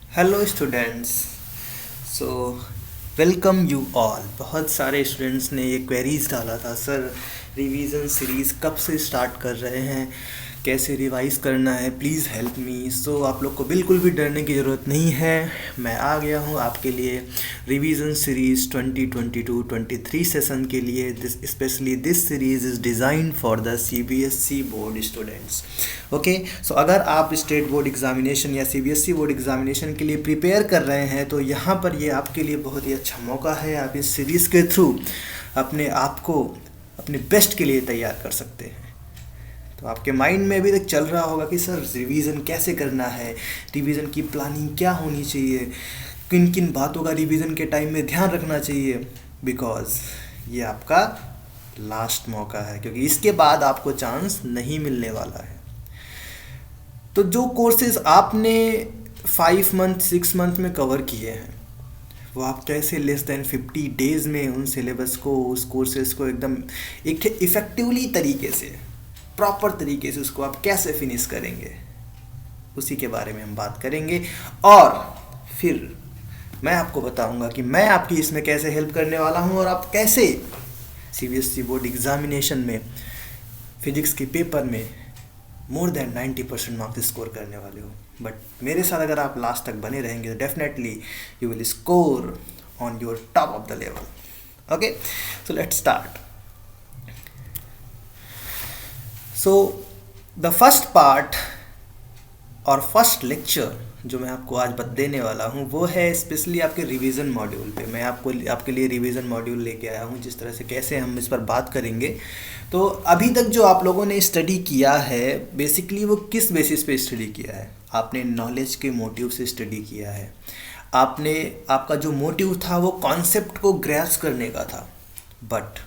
Hello students. So welcome you all. बहुत सारे students ने ये क्वेरीज डाला था, सर रिवीजन सीरीज़ कब से स्टार्ट कर रहे हैं, कैसे रिवाइज करना है, प्लीज़ हेल्प मी। सो आप लोग को बिल्कुल भी डरने की ज़रूरत नहीं है। मैं आ गया हूँ आपके लिए रिवीजन सीरीज़ 2022-23 सेशन के लिए। Specially this series is design for the CBSE board students. Okay, so अगर आप स्टेट बोर्ड एग्जामिनेशन या CBSE बोर्ड एग्जामिनेशन के लिए प्रिपेयर कर रहे हैं तो यहाँ पर ये आपके लिए बहुत ही अच्छा मौका है। आप इस सीरीज़ के थ्रू अपने आप को अपने बेस्ट के लिए तैयार कर सकते हैं। तो आपके माइंड में अभी तक चल रहा होगा कि सर रिवीजन कैसे करना है, रिवीजन की प्लानिंग क्या होनी चाहिए, किन किन बातों का रिवीजन के टाइम में ध्यान रखना चाहिए। बिकॉज ये आपका लास्ट मौका है, क्योंकि इसके बाद आपको चांस नहीं मिलने वाला है। तो जो कोर्सेज आपने 5 मंथ 6 मंथ में कवर किए हैं, वो आप कैसे लेस देन 50 डेज़ में उन सिलेबस को, उस कोर्सेज को एकदम एक इफ़ेक्टिवली तरीके से, प्रॉपर तरीके से उसको आप कैसे फिनिश करेंगे, उसी के बारे में हम बात करेंगे। और फिर मैं आपको बताऊंगा कि मैं आपकी इसमें कैसे हेल्प करने वाला हूं और आप कैसे CBSE बोर्ड एग्जामिनेशन में फिजिक्स के पेपर में मोर देन 90% मार्क्स स्कोर करने वाले हो। बट मेरे साथ अगर आप लास्ट तक बने रहेंगे तो definitely you will score on your top of the level. Okay, so let's start. So the first part और फर्स्ट लेक्चर जो मैं आपको आज देने वाला हूँ वो है स्पेशली आपके रिवीजन मॉड्यूल पे। मैं आपके लिए रिवीजन मॉड्यूल लेके आया हूँ, जिस तरह से कैसे हम इस पर बात करेंगे। तो अभी तक जो आप लोगों ने स्टडी किया है, बेसिकली वो किस बेसिस पे स्टडी किया है? आपने नॉलेज के मोटिव से स्टडी किया है। आपका जो मोटिव था वो कॉन्सेप्ट को ग्रैस्प करने का था। बट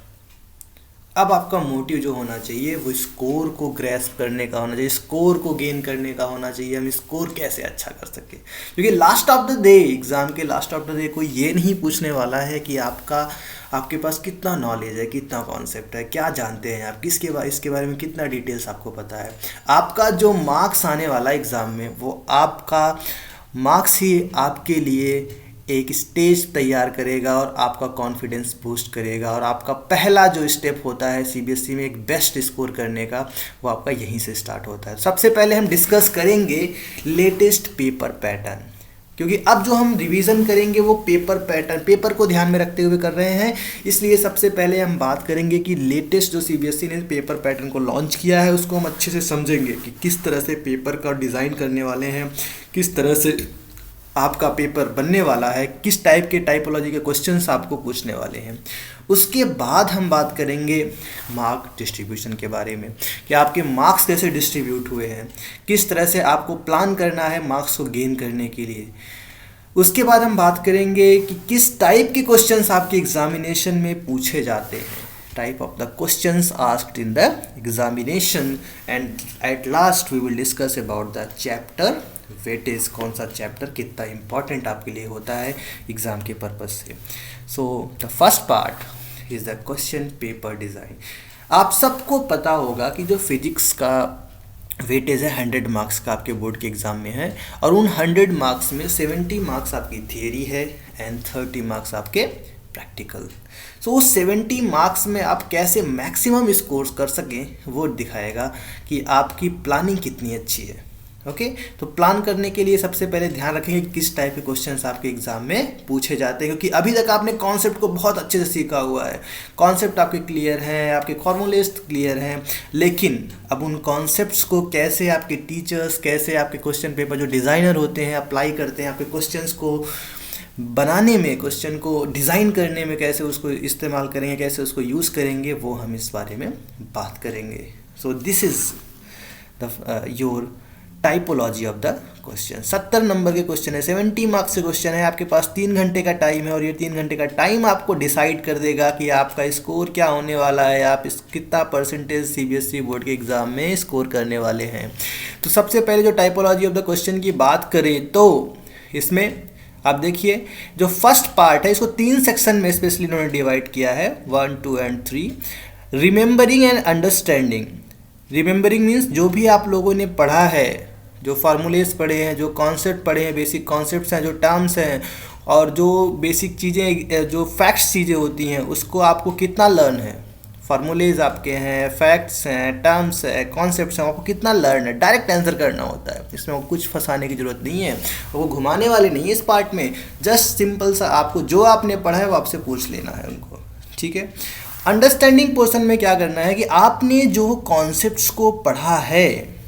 अब आपका मोटिव जो होना चाहिए वो स्कोर को ग्रैस्प करने का होना चाहिए, स्कोर को गेन करने का होना चाहिए। हम स्कोर कैसे अच्छा कर सके, क्योंकि last of the day, exam के लास्ट ऑफ द डे कोई ये नहीं पूछने वाला है कि आपके पास कितना नॉलेज है, कितना कॉन्सेप्ट है, क्या जानते हैं आप, इसके बारे में कितना डिटेल्स आपको पता है। आपका जो मार्क्स आने वाला एग्ज़ाम में, वो आपका मार्क्स ही आपके लिए एक स्टेज तैयार करेगा और आपका कॉन्फिडेंस बूस्ट करेगा। और आपका पहला जो स्टेप होता है CBSE में एक बेस्ट स्कोर करने का, वो आपका यहीं से स्टार्ट होता है। सबसे पहले हम डिस्कस करेंगे लेटेस्ट पेपर पैटर्न, क्योंकि अब जो हम रिवीजन करेंगे वो पेपर को ध्यान में रखते हुए कर रहे हैं। इसलिए सबसे पहले हम बात करेंगे कि लेटेस्ट जो CBSE ने पेपर पैटर्न को लॉन्च किया है उसको हम अच्छे से समझेंगे कि किस तरह से पेपर का डिज़ाइन करने वाले हैं, किस तरह से आपका पेपर बनने वाला है, किस टाइप के टाइपोलॉजी के क्वेश्चंस आपको पूछने वाले हैं। उसके बाद हम बात करेंगे मार्क डिस्ट्रीब्यूशन के बारे में, कि आपके मार्क्स कैसे डिस्ट्रीब्यूट हुए हैं, किस तरह से आपको प्लान करना है मार्क्स को गेन करने के लिए। उसके बाद हम बात करेंगे कि किस टाइप के क्वेश्चंस आपके एग्जामिनेशन में पूछे जाते हैं, type of the questions asked in the examination, and at last we will discuss about the chapter weightage, कौन सा चैप्टर कितना इम्पॉर्टेंट आपके लिए होता है एग्ज़ाम के पर्पज़ से। So the first part is the question paper design. आप सबको पता होगा कि जो फिजिक्स का वेटेज है 100 मार्क्स का आपके बोर्ड के एग्ज़ाम में है, और उन 100 मार्क्स में 70 मार्क्स आपकी थियरी है एंड 30 मार्क्स आपके प्रैक्टिकल। सो उस 70 मार्क्स में आप कैसे मैक्सिमम स्कोर्स कर सकें वो दिखाएगा कि आपकी प्लानिंग कितनी अच्छी है। ओके, तो प्लान करने के लिए सबसे पहले ध्यान रखेंगे किस टाइप के क्वेश्चंस आपके एग्जाम में पूछे जाते हैं, क्योंकि अभी तक आपने कॉन्सेप्ट को बहुत अच्छे से सीखा हुआ है, कॉन्सेप्ट आपके क्लियर हैं, आपके फॉर्मूलेज क्लियर हैं। लेकिन अब उन कॉन्सेप्ट्स को कैसे आपके टीचर्स, कैसे आपके क्वेश्चन पेपर जो डिज़ाइनर होते हैं अप्लाई करते हैं, आपके क्वेश्चंस को बनाने में, क्वेश्चन को डिज़ाइन करने में कैसे उसको इस्तेमाल करेंगे, कैसे उसको यूज़ करेंगे, वो हम इस बारे में बात करेंगे। So this is the your typology of the question. 70 number के क्वेश्चन है, 70 मार्क्स से क्वेश्चन है, आपके पास 3 घंटे का टाइम है, और ये 3 घंटे का टाइम आपको डिसाइड कर देगा कि आपका स्कोर क्या होने वाला है, आप कितना परसेंटेज CBSE बोर्ड के एग्ज़ाम में स्कोर करने वाले हैं। तो सबसे पहले जो टाइपोलॉजी ऑफ द क्वेश्चन की बात करें तो इसमें आप देखिए जो फर्स्ट पार्ट है इसको 3 सेक्शन में स्पेशली इन्होंने डिवाइड किया है, 1, 2 and 3। Remembering and understanding. Remembering means जो भी आप लोगों ने पढ़ा है जो फार्मूलेस पढ़े हैं, जो कॉन्सेप्ट पढ़े हैं, बेसिक कॉन्सेप्ट्स हैं, जो टर्म्स हैं और जो बेसिक चीज़ें, जो फैक्ट्स चीज़ें होती हैं, उसको आपको कितना लर्न है। फार्मूलेज आपके हैं, फैक्ट्स हैं, टर्म्स है, कॉन्सेप्ट्स हैं, आपको कितना लर्न है, डायरेक्ट आंसर करना होता है। इसमें आपको कुछ फंसाने की ज़रूरत नहीं है, वो घुमाने वाले नहीं है इस पार्ट में। जस्ट सिंपल सा आपको जो आपने पढ़ा है वो आपसे पूछ लेना है उनको, ठीक है। अंडरस्टैंडिंग पोर्शन में क्या करना है कि आपने जो कॉन्सेप्ट्स को पढ़ा है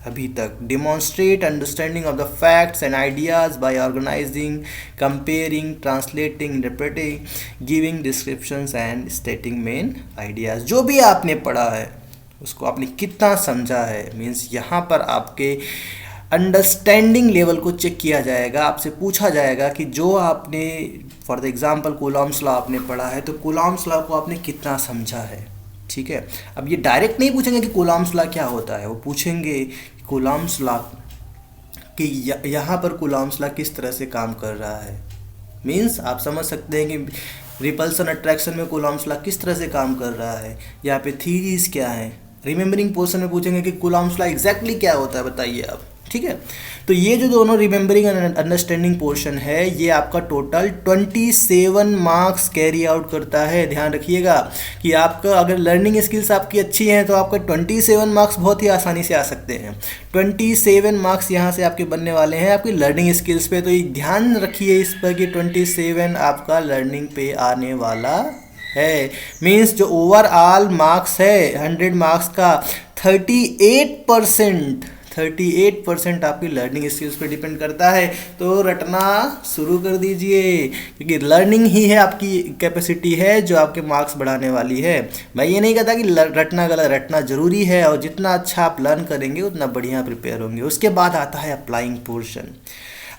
अभी तक, demonstrate understanding of the facts and ideas by organising, comparing, translating, interpreting, giving descriptions and stating main ideas. जो भी आपने पढ़ा है उसको आपने कितना समझा है, मीन्स यहाँ पर आपके अंडरस्टैंडिंग लेवल को चेक किया जाएगा। आपसे पूछा जाएगा कि जो आपने, for the example Coulomb's law आपने पढ़ा है, तो कूलॉम्स लॉ को आपने कितना समझा है, ठीक है। अब ये डायरेक्ट नहीं पूछेंगे कि कूलॉम्स लॉ क्या होता है, वो पूछेंगे कि कूलॉम्स लॉ कि यहाँ पर कूलॉम्स लॉ किस तरह से काम कर रहा है। मीन्स आप समझ सकते हैं कि रिपल्सन अट्रैक्शन में कूलॉम्स लॉ किस तरह से काम कर रहा है, यहाँ पे थीरीज क्या है। रिमेंबरिंग पोर्शन में पूछेंगे कि कूलॉम्स लॉ एग्जैक्टली क्या होता है, बताइए आप, ठीक है। तो ये जो दोनों रिमेंबरिंग एंड अंडरस्टैंडिंग पोर्शन है, ये आपका टोटल 27 मार्क्स कैरी आउट करता है। ध्यान रखिएगा कि आपका अगर लर्निंग स्किल्स आपकी अच्छी हैं तो आपका 27 मार्क्स बहुत ही आसानी से आ सकते हैं। 27 मार्क्स यहाँ से आपके बनने वाले हैं आपकी लर्निंग स्किल्स पे। तो ये ध्यान रखिए इस पर कि 27 आपका लर्निंग पे आने वाला है। मीन्स जो ओवरऑल मार्क्स है 100 मार्क्स का 38% आपकी लर्निंग स्किल्स पे डिपेंड करता है। तो रटना शुरू कर दीजिए, क्योंकि लर्निंग ही है आपकी कैपेसिटी है जो आपके मार्क्स बढ़ाने वाली है। मैं ये नहीं कहता कि रटना गलत, रटना ज़रूरी है, और जितना अच्छा आप लर्न करेंगे उतना बढ़िया प्रिपेयर होंगे। उसके बाद आता है applying portion.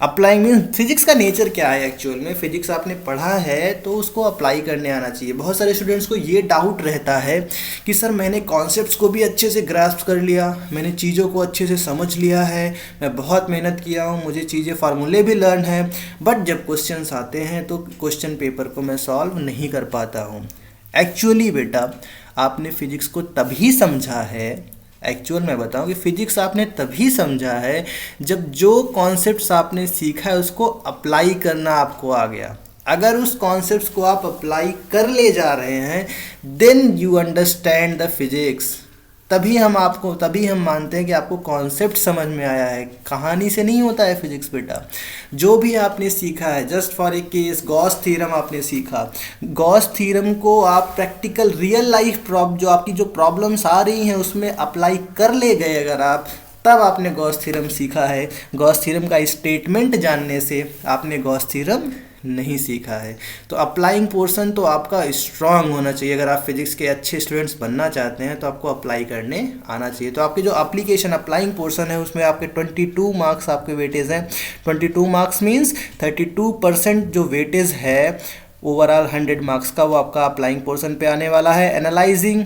Applying mean physics का नेचर क्या है। एक्चुअल में फिजिक्स आपने पढ़ा है तो उसको अप्लाई करने आना चाहिए। बहुत सारे स्टूडेंट्स को ये डाउट रहता है कि सर मैंने कॉन्सेप्ट्स को भी अच्छे से ग्रास्प कर लिया, मैंने चीज़ों को अच्छे से समझ लिया है, मैं बहुत मेहनत किया हूँ, मुझे चीज़ें फार्मूले भी लर्न है, बट जब क्वेश्चंस आते हैं तो क्वेश्चन पेपर को मैं सॉल्व नहीं कर पाता हूँ। एक्चुअली बेटा आपने फिजिक्स को तभी समझा है, एक्चुअल मैं बताऊं कि फिजिक्स आपने तभी समझा है जब जो कॉन्सेप्ट्स आपने सीखा है उसको अप्लाई करना आपको आ गया। अगर उस कॉन्सेप्ट्स को आप अप्लाई कर ले जा रहे हैं then you understand the physics. तभी हम मानते हैं कि आपको कॉन्सेप्ट समझ में आया है। कहानी से नहीं होता है फिजिक्स बेटा। जो भी आपने सीखा है, just for a case Gauss theorem आपने सीखा, गॉस थ्योरम को आप प्रैक्टिकल रियल लाइफ जो आपकी जो प्रॉब्लम्स आ रही हैं उसमें अप्लाई कर ले गए अगर आप, तब आपने गॉस थ्योरम सीखा है। गॉस थ्योरम का स्टेटमेंट जानने से आपने गॉस थ्योरम नहीं सीखा है। तो अप्लाइंग पोर्शन तो आपका स्ट्रांग होना चाहिए। अगर आप फिजिक्स के अच्छे स्टूडेंट्स बनना चाहते हैं तो आपको अप्लाई करने आना चाहिए। तो आपके जो एप्लीकेशन अप्लाइंग पोर्शन है उसमें आपके 22 मार्क्स आपके वेटेज हैं। 22 मार्क्स मीन्स 32% जो वेटेज है ओवरऑल 100 मार्क्स का, वो आपका अप्लाइंग पोर्शन पे आने वाला है। एनालाइजिंग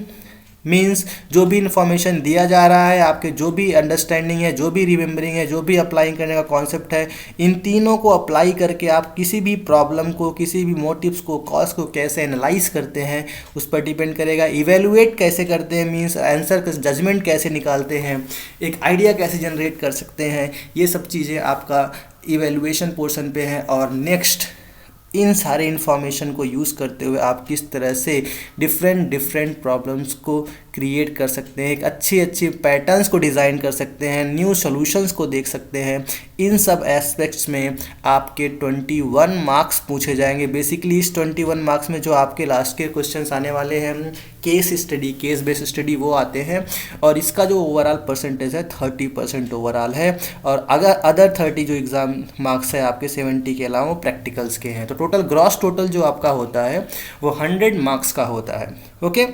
मीन्स जो भी इन्फॉर्मेशन दिया जा रहा है, आपके जो भी अंडरस्टैंडिंग है, जो भी रिमेंबरिंग है, जो भी अप्लाइंग करने का कॉन्सेप्ट है, इन तीनों को अप्लाई करके आप किसी भी प्रॉब्लम को, किसी भी मोटिव्स को, कॉज को कैसे एनालाइज करते हैं उस पर डिपेंड करेगा। इवेलुएट कैसे करते हैं मीन्स आंसर का जजमेंट कैसे निकालते हैं, एक आइडिया कैसे जनरेट कर सकते हैं, ये सब चीज़ें आपका इवेलुएशन पोर्शन पे है। और नेक्स्ट इन सारे इन्फॉर्मेशन को यूज़ करते हुए आप किस तरह से डिफरेंट प्रॉब्लम्स को क्रिएट कर सकते हैं, एक अच्छे पैटर्न्स को डिज़ाइन कर सकते हैं, न्यू सॉल्यूशंस को देख सकते हैं। इन सब एस्पेक्ट्स में आपके 21 मार्क्स पूछे जाएंगे। बेसिकली इस 21 मार्क्स में जो आपके लास्ट के क्वेश्चंस आने वाले हैं केस बेस्ड स्टडी वो आते हैं, और इसका जो ओवरऑल परसेंटेज है 30% ओवरऑल है। और अगर अदर 30 जो एग्ज़ाम मार्क्स है आपके 70 के अलावा वो प्रैक्टिकल्स के हैं। तो टोटल ग्रॉस टोटल जो आपका होता है वो 100 मार्क्स का होता है। ओके,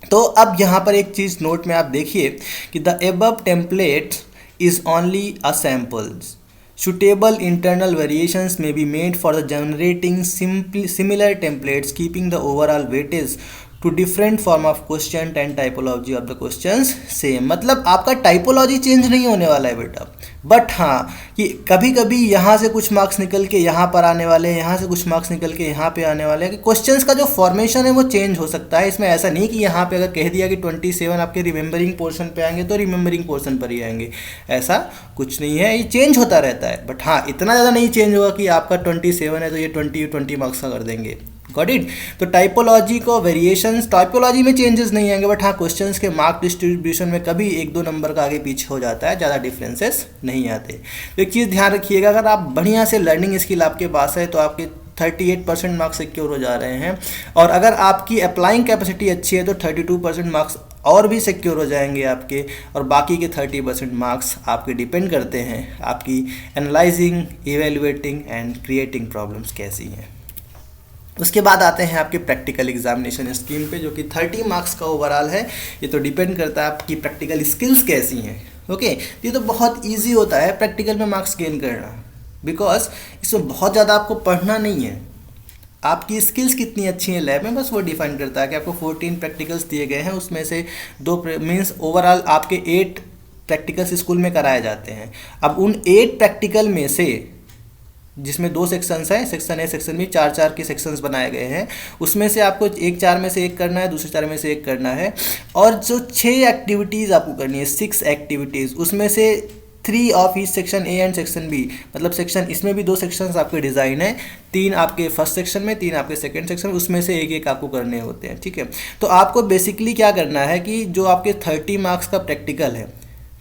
तो अब यहाँ पर एक चीज़ नोट में आप देखिए कि the above template is only a samples. Suitable internal variations may be made for the generating similar templates, keeping the overall weightage to different form of question and typology of the questions same. मतलब आपका typology change नहीं होने वाला है बेटा, but हाँ कि कभी कभी यहाँ से कुछ मार्क्स निकल के यहाँ पर आने वाले हैं, यहाँ से कुछ मार्क्स निकल के यहाँ पे आने वाले हैं, कि क्वेश्चंस का जो फॉर्मेशन है वो चेंज हो सकता है। इसमें ऐसा नहीं कि यहाँ पे अगर कह दिया कि 27 आपके रिमेंबरिंग पोर्शन पे आएंगे तो रिमेंबरिंग पोर्शन पर ही आएंगे, ऐसा कुछ नहीं है, ये चेंज होता रहता है। बट हाँ इतना ज़्यादा नहीं चेंज होगा कि आपका 27 है तो ये 20 मार्क्स का कर देंगे। Got it. तो टाइपोलॉजी को वेरिएशंस, टाइपोलॉजी में चेंजेस नहीं आएंगे, बट हाँ क्वेश्चंस के मार्क डिस्ट्रीब्यूशन में कभी 1-2 नंबर का आगे पीछे हो जाता है, ज़्यादा डिफरेंसेस नहीं आते। तो एक चीज़ ध्यान रखिएगा, अगर आप बढ़िया से लर्निंग स्किल आपके पास है तो आपके 38% मार्क्स सिक्योर हो जा रहे हैं, और अगर आपकी अप्लाइंग कैपेसिटी अच्छी है तो 32% मार्क्स और भी सिक्योर हो जाएंगे आपके, और बाकी के 30% मार्क्स आपके डिपेंड करते हैं आपकी analysing, evaluating and creating problems कैसी हैं। उसके बाद आते हैं आपके प्रैक्टिकल एग्जामिनेशन स्कीम पे, जो कि 30 मार्क्स का ओवरऑल है। ये तो डिपेंड करता है आपकी प्रैक्टिकल स्किल्स कैसी हैं। ओके, ये तो बहुत इजी होता है प्रैक्टिकल में मार्क्स गेन करना, बिकॉज इसमें बहुत ज़्यादा आपको पढ़ना नहीं है, आपकी स्किल्स कितनी अच्छी हैं लैब में बस वो डिफाइन करता है। कि आपको 14 प्रैक्टिकल्स दिए गए हैं, उसमें से 2 मीन्स ओवरऑल आपके 8 प्रैक्टिकल्स स्कूल में कराए जाते हैं। अब उन 8 प्रैक्टिकल में से, जिसमें 2 सेक्शंस हैं, सेक्शन ए सेक्शन बी, 4-4 के सेक्शंस बनाए गए हैं, उसमें से आपको 4 में से 1 करना है, दूसरे 4 में से 1 करना है, और जो 6 एक्टिविटीज़ आपको करनी है, 6 एक्टिविटीज़, उसमें से 3 of each section A and section B, मतलब सेक्शन इसमें भी 2 सेक्शंस आपके डिज़ाइन है, 3 आपके फर्स्ट सेक्शन में, 3 आपके सेकंड सेक्शन, उसमें से 1-1 आपको करने होते हैं। ठीक है, तो आपको बेसिकली क्या करना है कि जो आपके 30 मार्क्स का प्रैक्टिकल है,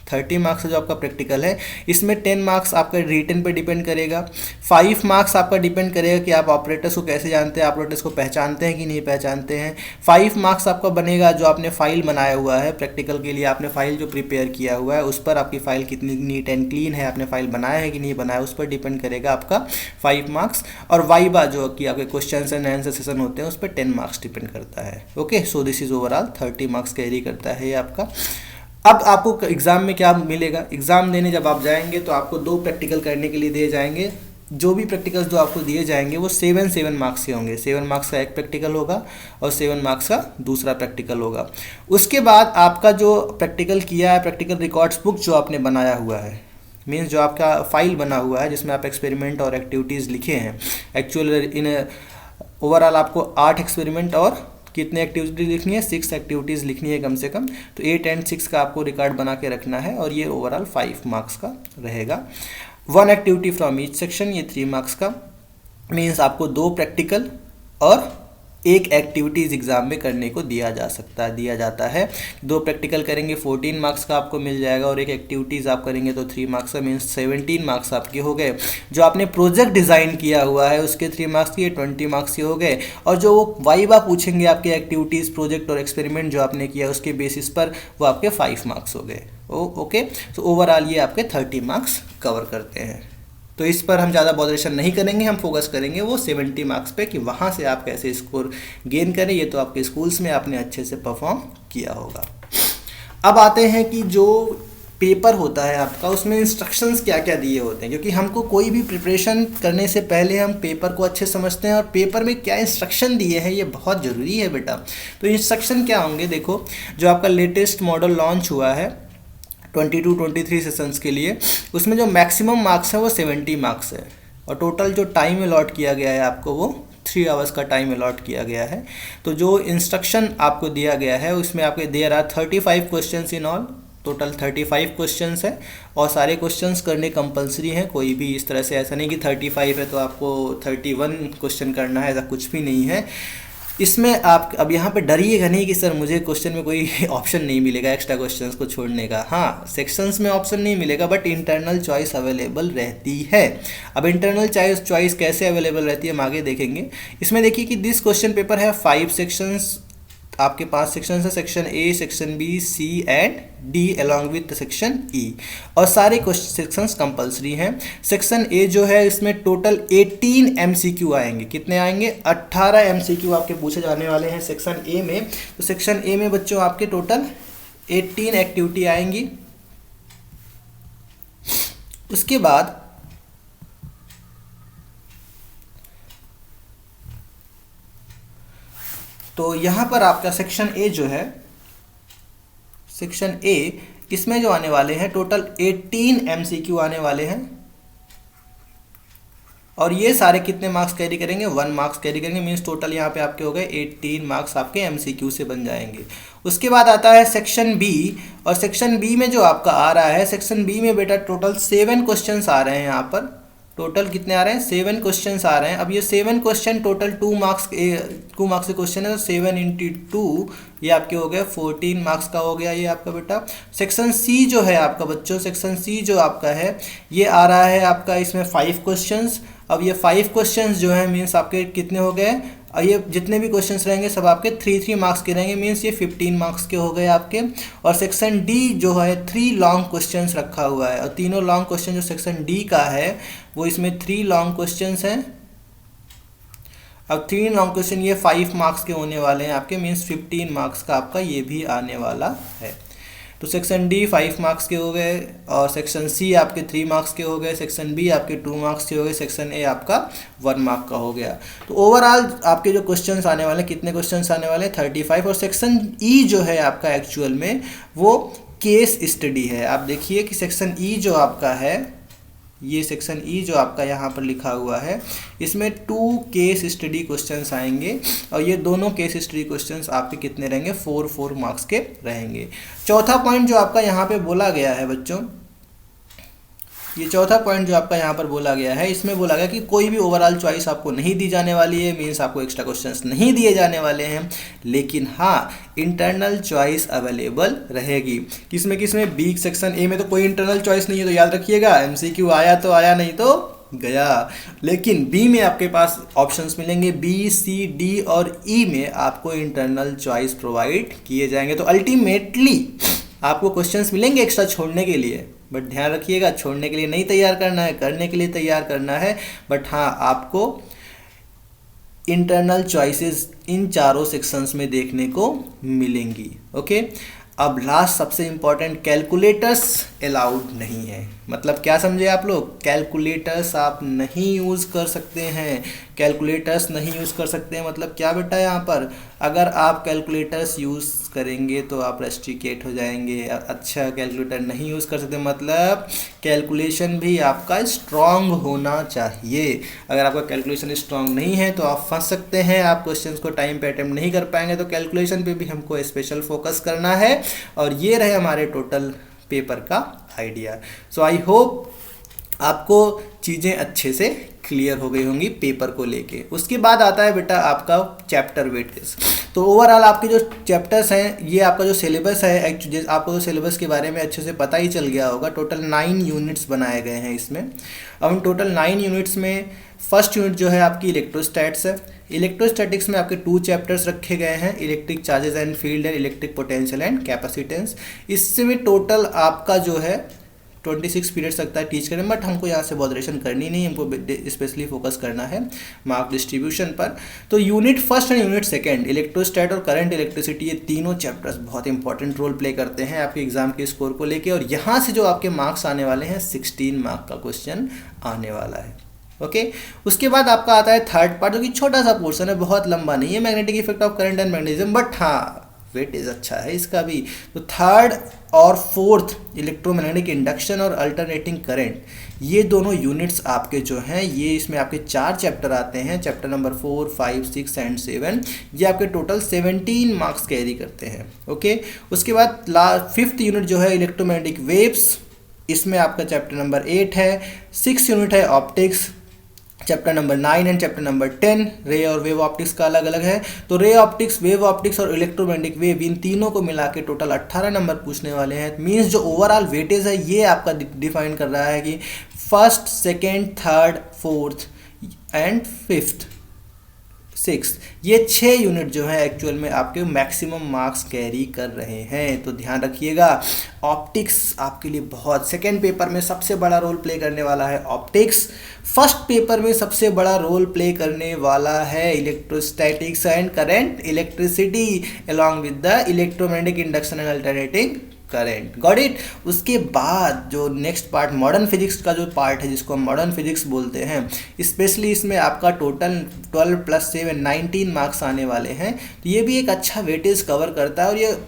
30 मार्क्स जो आपका प्रैक्टिकल है, इसमें 10 मार्क्स आपका रिटन पे डिपेंड करेगा, 5 मार्क्स आपका डिपेंड करेगा कि आप ऑपरेटर्स को कैसे जानते हैं, ऑपरेटर्स को पहचानते हैं कि नहीं पहचानते हैं। 5 मार्क्स आपका बनेगा जो आपने फाइल बनाया हुआ है प्रैक्टिकल के लिए, आपने फाइल जो प्रिपेयर किया हुआ है उस पर, आपकी फाइल कितनी नीट एंड क्लीन है, आपने फाइल बनाया है कि नहीं बनाया, उस पर डिपेंड करेगा आपका 5 मार्क्स। और वाइवा जो कि आपके क्वेश्चन एंड आंसर सेशन होते हैं उस पर 10 मार्क्स डिपेंड करता है। Okay, so this is overall 30 marks carry करता है ये आपका। अब आपको एग्ज़ाम में क्या मिलेगा, एग्ज़ाम देने जब आप जाएंगे तो आपको 2 प्रैक्टिकल करने के लिए दिए जाएंगे। जो भी प्रैक्टिकल्स जो आपको दिए जाएंगे वो 7 मार्क्स के होंगे। 7 मार्क्स का एक प्रैक्टिकल होगा और 7 मार्क्स का दूसरा प्रैक्टिकल होगा। उसके बाद आपका जो प्रैक्टिकल किया है, प्रैक्टिकल रिकॉर्ड्स बुक जो आपने बनाया हुआ है, मीन्स जो आपका फाइल बना हुआ है जिसमें आप एक्सपेरिमेंट और एक्टिविटीज़ लिखे हैं, एक्चुअल इन ओवरऑल आपको 8 एक्सपेरिमेंट और कितने एक्टिविटीज लिखनी है, 6 एक्टिविटीज़ लिखनी है कम से कम, तो 8 और 6 का आपको रिकॉर्ड बना के रखना है, और ये ओवरऑल 5 मार्क्स का रहेगा। 1 एक्टिविटी फ्रॉम ईच सेक्शन, ये 3 मार्क्स का, मीन्स आपको 2 प्रैक्टिकल और 1 एक्टिविटीज़ एग्ज़ाम में करने को दिया जाता है। 2 प्रैक्टिकल करेंगे 14 मार्क्स का आपको मिल जाएगा, और 1 एक्टिविटीज़ आप करेंगे तो 3 मार्क्स का, मीन्स 17 मार्क्स आपके हो गए। जो आपने प्रोजेक्ट डिज़ाइन किया हुआ है उसके 3 मार्क्स के, 20 मार्क्स के हो गए, और जो वो वाइवा पूछेंगे आपके एक्टिविटीज़, प्रोजेक्ट और एक्सपेरिमेंट जो आपने किया उसके बेसिस पर, वो आपके 5 मार्क्स हो गए। ओके, तो ओवरऑल ये आपके 30 मार्क्स कवर करते हैं। तो इस पर हम ज़्यादा बॉदरेशन नहीं करेंगे, हम फोकस करेंगे वो 70 मार्क्स पे कि वहाँ से आप कैसे स्कोर गेन करें। ये तो आपके स्कूल्स में आपने अच्छे से परफॉर्म किया होगा। अब आते हैं कि जो पेपर होता है आपका, उसमें इंस्ट्रक्शंस क्या क्या दिए होते हैं, क्योंकि हमको कोई भी प्रिपरेशन करने से पहले हम पेपर को अच्छे समझते हैं, और पेपर में क्या इंस्ट्रक्शन दिए हैं ये बहुत ज़रूरी है बेटा। तो इंस्ट्रक्शन क्या होंगे, देखो जो आपका लेटेस्ट मॉडल लॉन्च हुआ है 22-23 सेशंस के लिए, उसमें जो मैक्सिमम मार्क्स है वो 70 मार्क्स है, और टोटल जो टाइम अलॉट किया गया है आपको वो 3 आवर्स का टाइम अलॉट किया गया है। तो जो इंस्ट्रक्शन आपको दिया गया है उसमें आपके there are 35 questions in all, total 35 questions है, और सारे क्वेश्चंस करने कंपलसरी हैं। कोई भी इस तरह से ऐसा नहीं कि 35 है तो आपको 31 क्वेश्चन करना है, ऐसा कुछ भी नहीं है इसमें। आप अब यहाँ पे डरिएगा नहीं कि सर मुझे क्वेश्चन में कोई ऑप्शन नहीं मिलेगा एक्स्ट्रा क्वेश्चंस को छोड़ने का। हाँ, सेक्शंस में ऑप्शन नहीं मिलेगा, बट इंटरनल चॉइस अवेलेबल रहती है। अब इंटरनल चॉइस कैसे अवेलेबल रहती है हम आगे देखेंगे। इसमें देखिए कि दिस क्वेश्चन पेपर है 5 सेक्शंस, आपके 5 सेक्शन है, section A, section B, C and D along with section E, और सारे सेक्शंस कंपलसरी हैं। सेक्शन ए जो है इसमें टोटल 18 MCQ आएंगे। कितने आएंगे? 18 MCQ आपके पूछे जाने वाले हैं सेक्शन ए में। तो सेक्शन ए में बच्चों आपके टोटल 18 एक्टिविटी आएंगी। उसके बाद तो यहाँ पर आपका सेक्शन ए जो है, सेक्शन ए, इसमें जो आने वाले हैं टोटल 18 एमसीक्यू आने वाले हैं, और ये सारे कितने मार्क्स कैरी करेंगे, 1 मार्क्स कैरी करेंगे। मीन्स टोटल यहाँ पे आपके हो गए 18 मार्क्स आपके एमसीक्यू से बन जाएंगे। उसके बाद आता है सेक्शन बी, और सेक्शन बी में जो आपका आ रहा है, सेक्शन बी में बेटा टोटल 7 क्वेश्चंस आ रहे हैं। यहाँ पर टोटल कितने आ रहे हैं, 7 क्वेश्चंस आ रहे हैं। अब ये 7 क्वेश्चन टोटल 2 मार्क्स के क्वेश्चन है, तो 7 इंटू 2 ये आपके हो गए 14 मार्क्स का हो गया ये आपका बेटा। सेक्शन सी जो है आपका बच्चों, सेक्शन सी जो आपका है ये आ रहा है आपका, इसमें 5 क्वेश्चंस। अब ये 5 क्वेश्चंस जो है मीन्स आपके कितने हो गए, और ये जितने भी क्वेश्चंस रहेंगे सब आपके 3 मार्क्स के रहेंगे, मीन्स ये 15 मार्क्स के हो गए आपके। और सेक्शन डी जो है 3 लॉन्ग क्वेश्चंस रखा हुआ है, और तीनों लॉन्ग क्वेश्चन जो सेक्शन डी का है वो इसमें 3 लॉन्ग क्वेश्चंस हैं। अब 3 लॉन्ग क्वेश्चन ये 5 मार्क्स के होने वाले हैं आपके, मीन्स 15 मार्क्स का आपका ये भी आने वाला है। तो सेक्शन डी 5 मार्क्स के हो गए, और सेक्शन सी आपके 3 मार्क्स के हो गए, सेक्शन बी आपके 2 मार्क्स के हो गए, सेक्शन ए आपका 1 मार्क का हो गया। तो ओवरऑल आपके जो क्वेश्चंस आने वाले, कितने क्वेश्चंस आने वाले, 35। और सेक्शन ई जो है आपका एक्चुअल में वो केस स्टडी है। आप देखिए कि सेक्शन ई जो आपका है, ये सेक्शन ई जो आपका यहाँ पर लिखा हुआ है, इसमें 2 केस स्टडी क्वेश्चंस आएंगे, और ये दोनों केस स्टडी क्वेश्चंस आपके कितने रहेंगे, 4 मार्क्स के रहेंगे। चौथा पॉइंट जो आपका यहाँ पे बोला गया है बच्चों, ये चौथा पॉइंट जो आपका यहाँ पर बोला गया है, इसमें बोला गया कि कोई भी ओवरऑल चॉइस आपको नहीं दी जाने वाली है, मीन्स आपको एक्स्ट्रा क्वेश्चंस नहीं दिए जाने वाले हैं, लेकिन हाँ इंटरनल चॉइस अवेलेबल रहेगी। किसमें किसमें, बी सेक्शन ए में तो कोई इंटरनल चॉइस नहीं है, तो याद रखिएगा एमसीक्यू आया तो आया, नहीं तो गया। लेकिन बी में आपके पास ऑप्शंस मिलेंगे, बी सी डी और ई में आपको इंटरनल चॉइस प्रोवाइड किए जाएंगे। तो अल्टीमेटली आपको क्वेश्चंस मिलेंगे एक्स्ट्रा छोड़ने के लिए, बट ध्यान रखिएगा छोड़ने के लिए नहीं तैयार करना है, करने के लिए तैयार करना है। बट हाँ आपको इंटरनल चॉइसेस इन चारों सेक्शंस में देखने को मिलेंगी। ओके, अब लास्ट सबसे इंपॉर्टेंट, कैलकुलेटर्स अलाउड नहीं है। मतलब क्या समझे आप लोग, कैलकुलेटर्स आप नहीं यूज़ कर सकते हैं, कैलकुलेटर्स नहीं यूज़ कर सकते हैं। मतलब क्या बेटा, यहाँ पर अगर आप कैलकुलेटर्स यूज़ करेंगे तो आप रेस्ट्रिकेट हो जाएंगे। अच्छा, कैलकुलेटर नहीं यूज़ कर सकते मतलब कैलकुलेशन भी आपका स्ट्रॉन्ग होना चाहिए। अगर आपका कैलकुलेशन स्ट्रॉन्ग नहीं है तो आप फंस सकते हैं, आप क्वेश्चंस को टाइम पे अटेम्प्ट नहीं कर पाएंगे। तो कैलकुलेशन पे भी हमको स्पेशल फोकस करना है। और ये रहे हमारे टोटल पेपर का आइडिया। सो आई होप आपको चीज़ें अच्छे से क्लियर हो गई होंगी पेपर को लेके। उसके बाद आता है बेटा आपका चैप्टर वेटेज। तो ओवरऑल आपके जो चैप्टर्स हैं, ये आपका जो सिलेबस है, एक्चुअली आपको तो सिलेबस के बारे में अच्छे से पता ही चल गया होगा। टोटल 9 यूनिट्स बनाए गए हैं इसमें। अब इन टोटल 9 यूनिट्स में फर्स्ट यूनिट जो है आपकी इलेक्ट्रोस्टैट्स है। इलेक्ट्रोस्टैटिक्स में आपके 2 चैप्टर्स रखे गए हैं, electric charges and field and electric potential and capacitance. इसमें टोटल आपका जो है 26 पीरियड्स लगता है टीच करने में, बट हमको यहाँ से बॉदरेशन करनी नहीं, हमको स्पेशली फोकस करना है मार्क डिस्ट्रीब्यूशन पर। तो unit first and unit second, electrostat और करंट इलेक्ट्रिसिटी, ये तीनों चैप्टर्स बहुत इंपॉर्टेंट रोल प्ले करते हैं आपके एग्जाम के स्कोर को लेके। और यहाँ से जो आपके मार्क्स आने वाले हैं 16 मार्क का क्वेश्चन आने वाला है। ओके, उसके बाद आपका आता है थर्ड पार्ट, जो कि छोटा सा पोर्शन है, बहुत लंबा नहीं है, magnetic effect of current and magnetism, but हाँ वेटेज अच्छा है इसका भी। तो थर्ड और फोर्थ, इलेक्ट्रोमैग्नेटिक इंडक्शन और अल्टरनेटिंग करंट, ये दोनों यूनिट्स आपके जो हैं, ये इसमें आपके 4 चैप्टर आते हैं। चैप्टर नंबर 4, 5, 6 एंड 7, ये आपके टोटल 17 मार्क्स कैरी करते हैं। ओके, उसके बाद फिफ्थ यूनिट जो है इलेक्ट्रोमैग्नेटिक वेव्स, इसमें आपका चैप्टर नंबर 8 है। 6 यूनिट है optics, chapter number 9 and chapter number 10 रे और वेव ऑप्टिक्स का अलग अलग है। तो रे ऑप्टिक्स, वेव ऑप्टिक्स और इलेक्ट्रोमैग्नेटिक वेव, इन तीनों को मिला के टोटल 18 नंबर पूछने वाले हैं। मींस जो ओवरऑल वेटेज है ये आपका डिफाइन कर रहा है कि first, second, third, fourth and fifth, 6, ये 6 यूनिट जो है एक्चुअल में आपके मैक्सिमम मार्क्स कैरी कर रहे हैं। तो ध्यान रखिएगा, ऑप्टिक्स आपके लिए बहुत, सेकेंड पेपर में सबसे बड़ा रोल प्ले करने वाला है ऑप्टिक्स, फर्स्ट पेपर में सबसे बड़ा रोल प्ले करने वाला है electrostatics and current electricity along with the electromagnetic induction and alternating current, got it. उसके बाद जो नेक्स्ट पार्ट मॉडर्न फिजिक्स का जो पार्ट है जिसको हम मॉडर्न फिजिक्स बोलते हैं, स्पेशली इसमें आपका टोटल 12 + 7 19 मार्क्स आने वाले हैं। तो ये भी एक अच्छा वेटेज कवर करता है और ये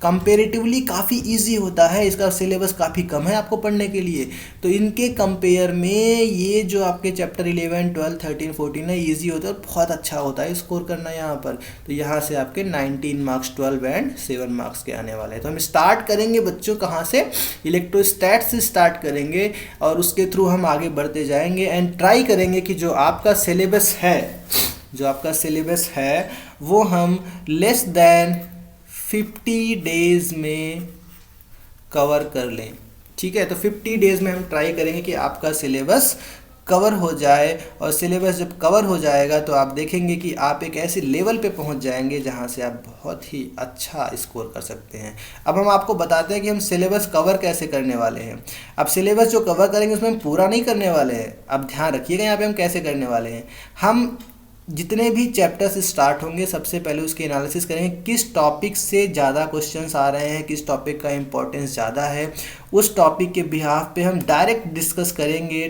कंपेरेटिवली काफ़ी इजी होता है, इसका सिलेबस काफ़ी कम है आपको पढ़ने के लिए। तो इनके कंपेयर में ये जो आपके चैप्टर 11 12 13 14 है इजी होता है और बहुत अच्छा होता है स्कोर करना यहाँ पर। तो यहाँ से आपके 19 मार्क्स 12 एंड 7 मार्क्स के आने वाले हैं। तो हम स्टार्ट करेंगे बच्चों कहाँ से, इलेक्ट्रोस्टैट से स्टार्ट करेंगे और उसके थ्रू हम आगे बढ़ते जाएंगे एंड ट्राई करेंगे कि जो आपका सिलेबस है वो हम लेस देन 50 डेज में कवर कर लें। ठीक है, तो 50 डेज में हम ट्राई करेंगे कि आपका सिलेबस कवर हो जाए और सिलेबस जब कवर हो जाएगा तो आप देखेंगे कि आप एक ऐसे लेवल पे पहुंच जाएंगे जहां से आप बहुत ही अच्छा स्कोर कर सकते हैं। अब हम आपको बताते हैं कि हम सिलेबस कवर कैसे करने वाले हैं। अब सिलेबस जो कवर करेंगे उसमें हम पूरा नहीं करने वाले हैं, अब ध्यान रखिएगा यहाँ पे हम कैसे करने वाले हैं। हम जितने भी चैप्टर्स स्टार्ट होंगे सबसे पहले उसके एनालिसिस करेंगे किस टॉपिक से ज़्यादा क्वेश्चंस आ रहे हैं, किस टॉपिक का इंपॉर्टेंस ज़्यादा है, उस टॉपिक के बिहाफ पे हम डायरेक्ट डिस्कस करेंगे।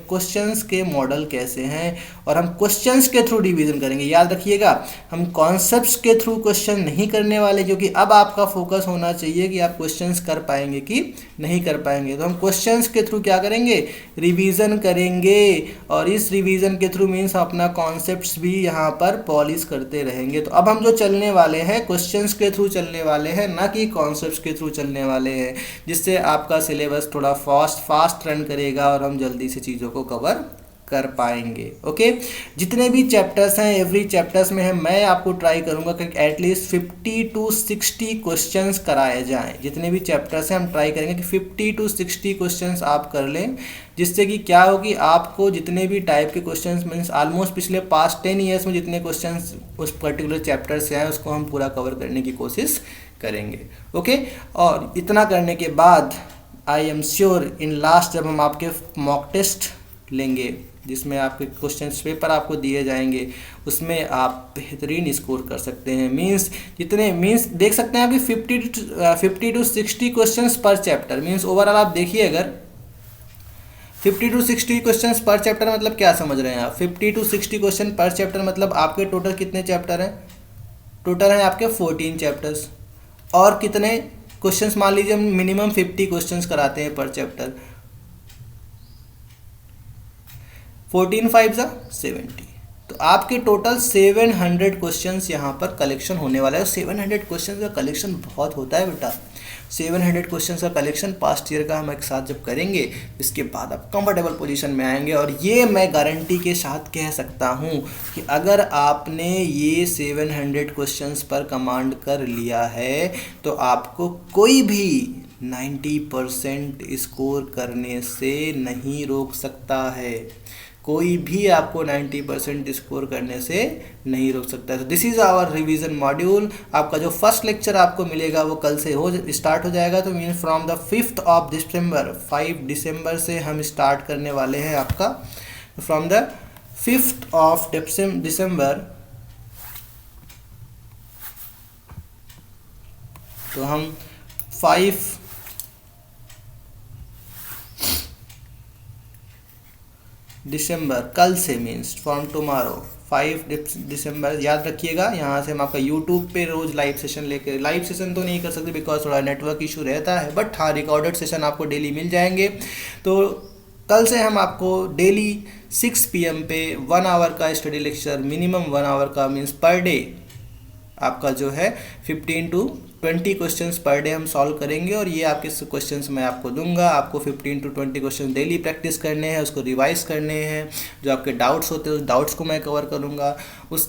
क्वेश्चंस के मॉडल कैसे हैं और हम क्वेश्चंस के थ्रू डिवीजन करेंगे। याद रखिएगा हम कॉन्सेप्ट्स के थ्रू क्वेश्चन नहीं करने वाले, क्योंकि अब आपका फोकस होना चाहिए कि आप क्वेश्चंस कर पाएंगे कि नहीं कर पाएंगे। तो हम क्वेश्चंस के थ्रू क्या करेंगे, रिवीजन करेंगे और इस रिवीजन के थ्रू मीन्स अपना कॉन्सेप्ट्स भी यहाँ पर पॉलिश करते रहेंगे। तो अब हम जो चलने वाले हैं क्वेश्चंस के थ्रू चलने वाले हैं, ना कि कॉन्सेप्ट्स के थ्रू चलने वाले हैं, जिससे आपका सिलेबस थोड़ा फास्ट रन करेगा और हम जल्दी से चीज़ों को कवर कर पाएंगे। ओके, जितने भी चैप्टर्स हैं एवरी चैप्टर्स में है मैं आपको ट्राई करूंगा कि एटलीस्ट 50 to 60 क्वेश्चंस कराए जाएं। जितने भी चैप्टर्स हैं हम ट्राई करेंगे कि 50 to 60 क्वेश्चंस आप कर लें, जिससे कि क्या हो कि आपको जितने भी टाइप के क्वेश्चंस मीन्स ऑलमोस्ट पिछले पास्ट 10 ईयर्स में जितने क्वेश्चंस उस पर्टिकुलर चैप्टर से आए उसको हम पूरा कवर करने की कोशिश करेंगे। ओके, और इतना करने के बाद I am sure in last जब हम आपके मॉक टेस्ट लेंगे जिसमें आपके क्वेश्चन पेपर आपको दिए जाएंगे उसमें आप बेहतरीन स्कोर कर सकते हैं। मीन्स देख सकते हैं आपकी 50 to 60 क्वेश्चंस पर चैप्टर। मीन्स ओवरऑल आप देखिए अगर 50 to 60 क्वेश्चंस पर चैप्टर मतलब क्या समझ रहे हैं आप, 50 to 60 क्वेश्चन पर चैप्टर मतलब आपके टोटल कितने चैप्टर हैं, टोटल हैं आपके 14 चैप्टर्स। और कितने क्वेश्चंस, मान लीजिए हम मिनिमम 50 क्वेश्चंस कराते हैं पर चैप्टर, 14 5 70, तो आपके टोटल 700 क्वेश्चंस यहाँ पर कलेक्शन होने वाला है। 700 क्वेश्चंस का कलेक्शन बहुत होता है बेटा, 700 क्वेश्चंस का कलेक्शन पास्ट ईयर का हम एक साथ जब करेंगे इसके बाद आप कंफर्टेबल पोजीशन में आएंगे। और ये मैं गारंटी के साथ कह सकता हूँ कि अगर आपने ये 700 क्वेश्चंस पर कमांड कर लिया है तो आपको कोई भी 90% स्कोर करने से नहीं रोक सकता है, कोई भी आपको 90% स्कोर करने से नहीं रोक सकता है। तो this is our revision module. आपका जो फर्स्ट लेक्चर आपको मिलेगा वो कल से स्टार्ट हो जाएगा। तो मीन फ्रॉम द 5 दिसंबर से हम स्टार्ट करने वाले हैं आपका, फ्रॉम द 5 दिसंबर तो हम 5 दिसंबर कल से मीन्स फ्रॉम टुमारो 5 दिसंबर याद रखिएगा। यहाँ से हम आपका यूट्यूब पे रोज़ लाइव सेशन तो नहीं कर सकते बिकॉज थोड़ा नेटवर्क इशू रहता है, बट हाँ रिकॉर्डेड सेशन आपको डेली मिल जाएंगे। तो कल से हम आपको डेली 6 PM पे 1 आवर का स्टडी लेक्चर, मिनिमम 1 आवर का मीन्स पर डे आपका जो है 15 to 20 क्वेश्चंस पर डे हम सॉल्व करेंगे। और ये आपके क्वेश्चंस मैं आपको दूंगा, आपको 15 to 20 क्वेश्चन डेली प्रैक्टिस करने हैं, उसको रिवाइज करने हैं। जो आपके डाउट्स होते हैं उस डाउट्स को मैं कवर करूँगा। उसके